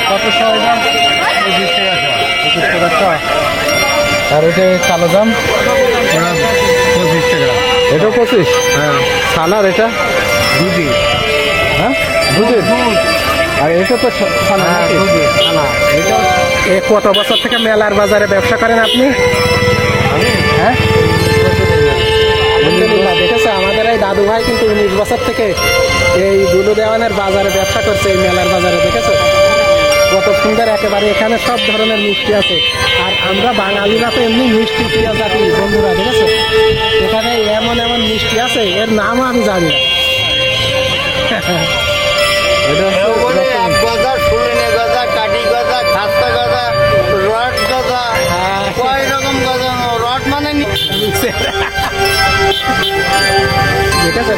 কত সবাই দাম? 25 টাকা। 25 টাকা। আর এটা কালো দাম? 25 টাকা। এটাও 25? হ্যাঁ। ছানার এটা? দুধি। হ্যাঁ দুধের? আর এটা তো ছানা। এটা কত বছর থেকে মেলার বাজারে ব্যবসা করেন আপনি? হ্যাঁ দেখেছে আমাদের এই দাদু ভাই কিন্তু 19 বছর থেকে এই দুলু দেওয়ানের বাজারে ব্যবসা করছে, এই মেলার বাজারে। দেখেছো কত সুন্দর একেবারে, এখানে সব ধরনের মিষ্টি আছে। আর আমরা বাঙালিরা তো এমনি মিষ্টি প্রিয় জাতি বন্ধুরা। দেখেছো এখানে এমন এমন মিষ্টি আছে, এর নামও আমি জানি না। গজা, ফুলনে গজা, কাঠি গজা, খাস্তা গজা, রড গজা, কয় রকম গজা। রড মানে ঠিক আছে।